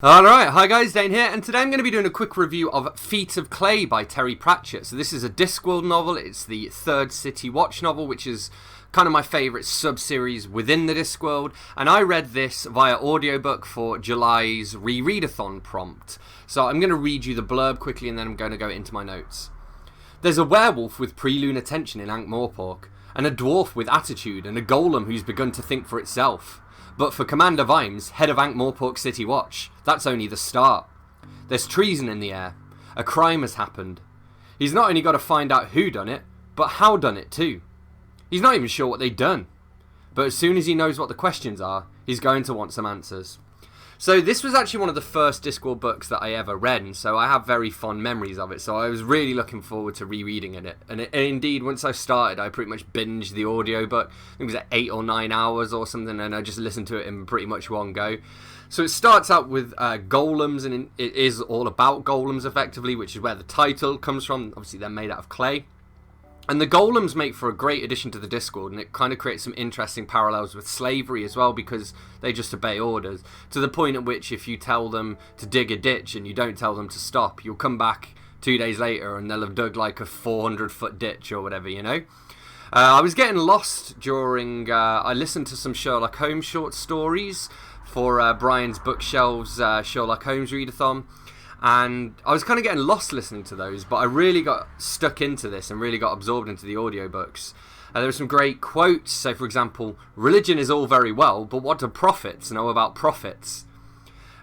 Alright, hi guys, Dane here, and today I'm going to be doing a quick review of Feet of Clay by Terry Pratchett. So this is a Discworld novel. It's the third City Watch novel, which is kind of my favourite sub-series within the Discworld, and I read this via audiobook for July's REREADATHON prompt. So I'm going to read you the blurb quickly and then I'm going to go into my notes. There's a werewolf with pre-lunar tension in Ankh-Morpork, and a dwarf with attitude, and a golem who's begun to think for itself. But for Commander Vimes, head of Ankh-Morpork City Watch, that's only the start. There's treason in the air. A crime has happened. He's not only got to find out who done it, but how done it too. He's not even sure what they done. But as soon as he knows what the questions are, he's going to want some answers. So this was actually one of the first Discworld books that I ever read, and so I have very fond memories of it, so I was really looking forward to rereading it. And indeed, once I started, I pretty much binged the audiobook. It was 8 or 9 hours or something, and I just listened to it in pretty much one go. So it starts out with golems, and it is all about golems, effectively, which is where the title comes from. Obviously, they're made out of clay. And the golems make for a great addition to the Discworld, and it kind of creates some interesting parallels with slavery as well, because they just obey orders, to the point at which if you tell them to dig a ditch and you don't tell them to stop, you'll come back 2 days later and they'll have dug like a 400-foot ditch or whatever, you know? I was getting lost during, I listened to some Sherlock Holmes short stories for Brian's Bookshelves Sherlock Holmes readathon. And I was kind of getting lost listening to those, but I really got stuck into this and really got absorbed into the audiobooks. There were some great quotes. So, for example, religion is all very well, but what do prophets know about prophets?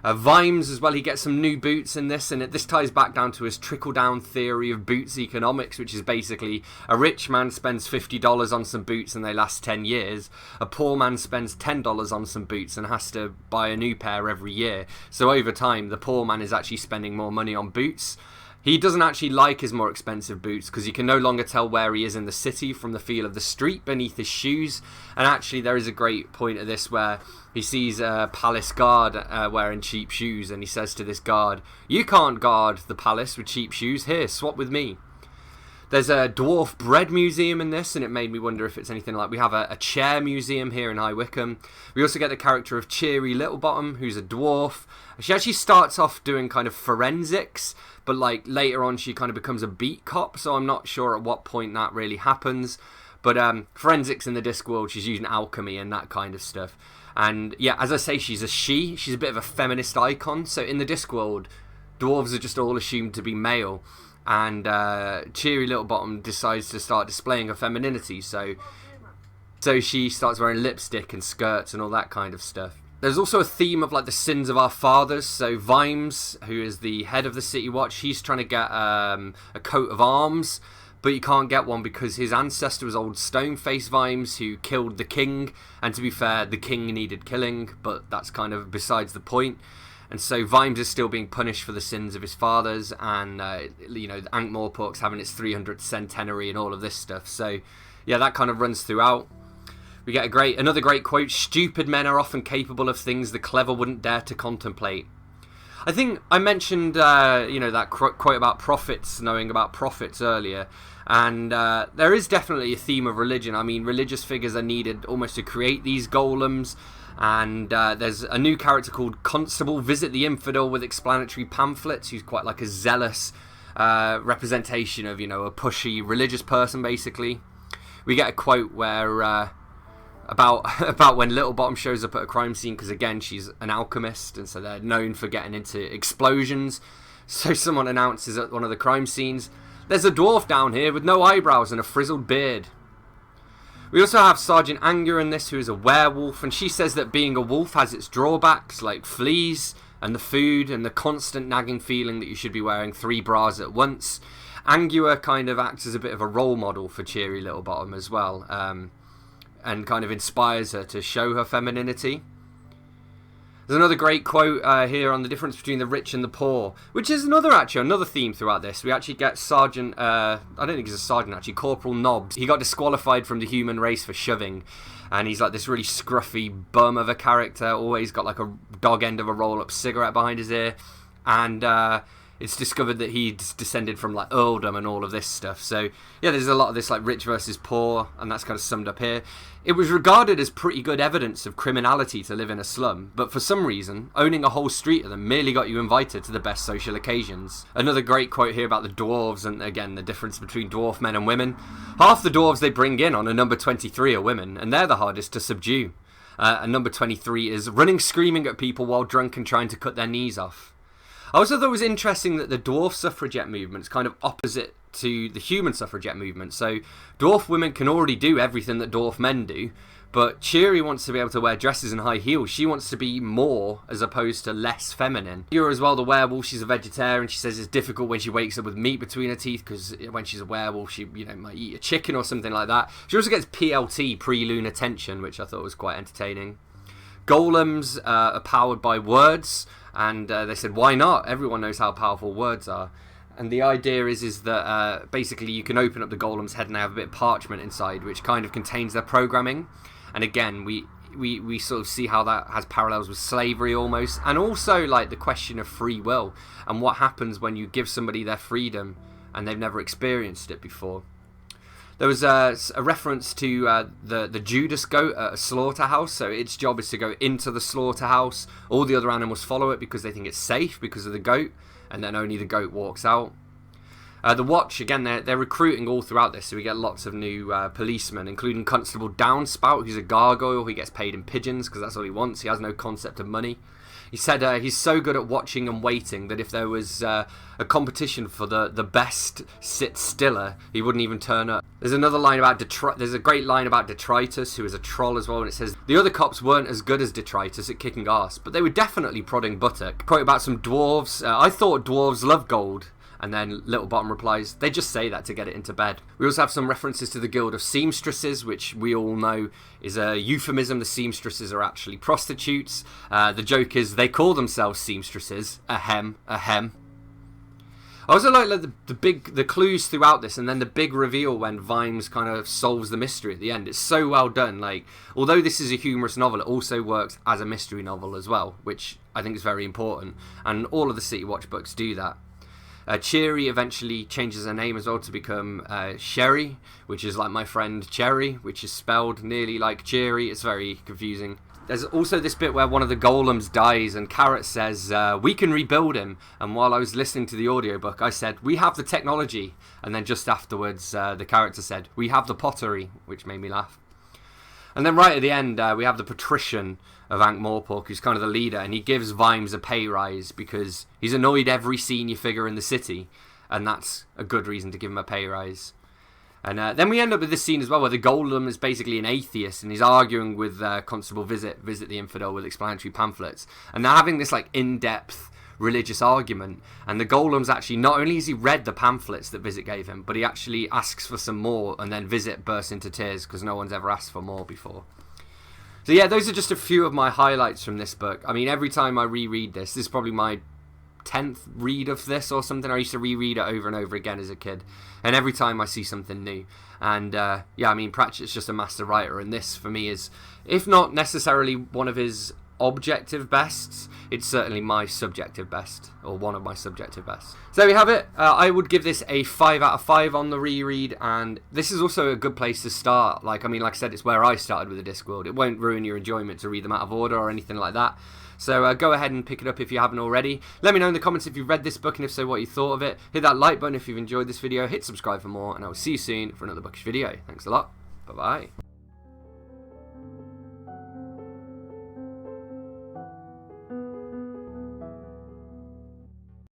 Vimes as well, he gets some new boots in this, and this ties back down to his trickle-down theory of boots economics, which is basically a rich man spends $50 on some boots and they last 10 years. A poor man spends $10 on some boots and has to buy a new pair every year. So over time, the poor man is actually spending more money on boots. He doesn't actually like his more expensive boots because he can no longer tell where he is in the city from the feel of the street beneath his shoes. And actually there is a great point of this where he sees a palace guard wearing cheap shoes, and he says to this guard, "You can't guard the palace with cheap shoes. Here, swap with me." There's a dwarf bread museum in this, and it made me wonder if it's anything like... We have a chair museum here in High Wycombe. We also get the character of Cheery Littlebottom, who's a dwarf. She actually starts off doing kind of forensics, but like later on she kind of becomes a beat cop, so I'm not sure at what point that really happens. But forensics in the Discworld, she's using alchemy and that kind of stuff. And yeah, as I say, she's a bit of a feminist icon. So in the Discworld, dwarves are just all assumed to be male. And Cheery Littlebottom decides to start displaying her femininity, so she starts wearing lipstick and skirts and all that kind of stuff. There's also a theme of like the sins of our fathers. So Vimes, who is the head of the City Watch, he's trying to get a coat of arms, but he can't get one because his ancestor was old Stoneface Vimes, who killed the king. And to be fair, the king needed killing, but that's kind of besides the point. And so Vimes is still being punished for the sins of his fathers, and you know, Ankh-Morpork's having its 300th centenary and all of this stuff. So yeah, that kind of runs throughout. We get another great quote: "Stupid men are often capable of things the clever wouldn't dare to contemplate." I think I mentioned you know, that quote about prophets knowing about prophets earlier, and there is definitely a theme of religion. I mean, religious figures are needed almost to create these golems. And there's a new character called Constable Visit the Infidel with explanatory pamphlets, who's quite like a zealous representation of, you know, a pushy religious person, basically. We get a quote where about when Littlebottom shows up at a crime scene, because again, she's an alchemist, and so they're known for getting into explosions. So someone announces at one of the crime scenes, "There's a dwarf down here with no eyebrows and a frizzled beard." We also have Sergeant Anger in this, who is a werewolf, and she says that being a wolf has its drawbacks, like fleas, and the food, and the constant nagging feeling that you should be wearing 3 bras at once. Angua kind of acts as a bit of a role model for Cheery Littlebottom as well, and kind of inspires her to show her femininity. There's another great quote here on the difference between the rich and the poor, which is another theme throughout this. We actually get Sergeant, I don't think he's a sergeant actually, Corporal Nobbs. He got disqualified from the human race for shoving, and he's like this really scruffy bum of a character, always got like a dog end of a roll-up cigarette behind his ear, and it's discovered that he's descended from like earldom and all of this stuff. So yeah, there's a lot of this like rich versus poor, and that's kind of summed up here. It was regarded as pretty good evidence of criminality to live in a slum, but for some reason, owning a whole street of them merely got you invited to the best social occasions. Another great quote here about the dwarves, and again, the difference between dwarf men and women. Half the dwarves they bring in on a number 23 are women, and they're the hardest to subdue. And number 23 is running screaming at people while drunk and trying to cut their knees off. I also thought it was interesting that the dwarf suffragette movement is kind of opposite to the human suffragette movement. So dwarf women can already do everything that dwarf men do, but Cheery wants to be able to wear dresses and high heels. She wants to be more as opposed to less feminine. You're as well the werewolf. She's a vegetarian. She says it's difficult when she wakes up with meat between her teeth because when she's a werewolf, she might eat a chicken or something like that. She also gets PLT, pre-lunar tension, which I thought was quite entertaining. Golems are powered by words, and they said, why not? Everyone knows how powerful words are. And the idea is that basically you can open up the golem's head and they have a bit of parchment inside, which kind of contains their programming. And again, we sort of see how that has parallels with slavery almost, and also like the question of free will and what happens when you give somebody their freedom and they've never experienced it before. There was a reference to the Judas goat at a slaughterhouse. So its job is to go into the slaughterhouse. All the other animals follow it because they think it's safe because of the goat, and then only the goat walks out. The Watch, again, they're recruiting all throughout this, so we get lots of new policemen, including Constable Downspout, who's a gargoyle. He gets paid in pigeons because that's all he wants. He has no concept of money. He said he's so good at watching and waiting that if there was a competition for the best sit stiller, he wouldn't even turn up. There's another line about there's a great line about Detritus, who is a troll as well, and it says the other cops weren't as good as Detritus at kicking arse, but they were definitely prodding buttock. Quote about some dwarves. I thought dwarves love gold. And then Littlebottom replies, they just say that to get it into bed. We also have some references to the Guild of Seamstresses, which we all know is a euphemism. The seamstresses are actually prostitutes. The joke is they call themselves seamstresses. Ahem, ahem. I also like the clues throughout this, and then the big reveal when Vimes kind of solves the mystery at the end. It's so well done. Like, although this is a humorous novel, it also works as a mystery novel as well, which I think is very important. And all of the City Watch books do that. Cheery eventually changes her name as well to become Sherry, which is like my friend Cherry, which is spelled nearly like Cheery. It's very confusing. There's also this bit where one of the golems dies and Carrot says, we can rebuild him. And while I was listening to the audiobook, I said, we have the technology. And then just afterwards, the character said, we have the pottery, which made me laugh. And then right at the end, we have the patrician of Ankh-Morpork, who's kind of the leader, and he gives Vimes a pay rise because he's annoyed every senior figure in the city, and that's a good reason to give him a pay rise. And then we end up with this scene as well, where the golem is basically an atheist, and he's arguing with Constable Visit the Infidel with explanatory pamphlets, and they're having this like in-depth religious argument, and the golem's actually, not only has he read the pamphlets that Visit gave him, but he actually asks for some more, and then Visit bursts into tears because no one's ever asked for more before. So yeah, those are just a few of my highlights from this book. I mean, every time I reread this is probably my 10th read of this or something. I used to reread it over and over again as a kid, and every time I see something new. And yeah, I mean, Pratchett's just a master writer, and this for me is, if not necessarily one of his objective bests, it's certainly my subjective best, or one of my subjective bests. So there we have it. I would give this a 5 out of 5 on the reread, and this is also a good place to start. Like I said, it's where I started with the Discworld. It won't ruin your enjoyment to read them out of order or anything like that. So go ahead and pick it up if you haven't already. Let me know in the comments if you've read this book, and if so, what you thought of it. Hit that like button if you've enjoyed this video. Hit subscribe for more, and I will see you soon for another bookish video. Thanks a lot. Bye-bye.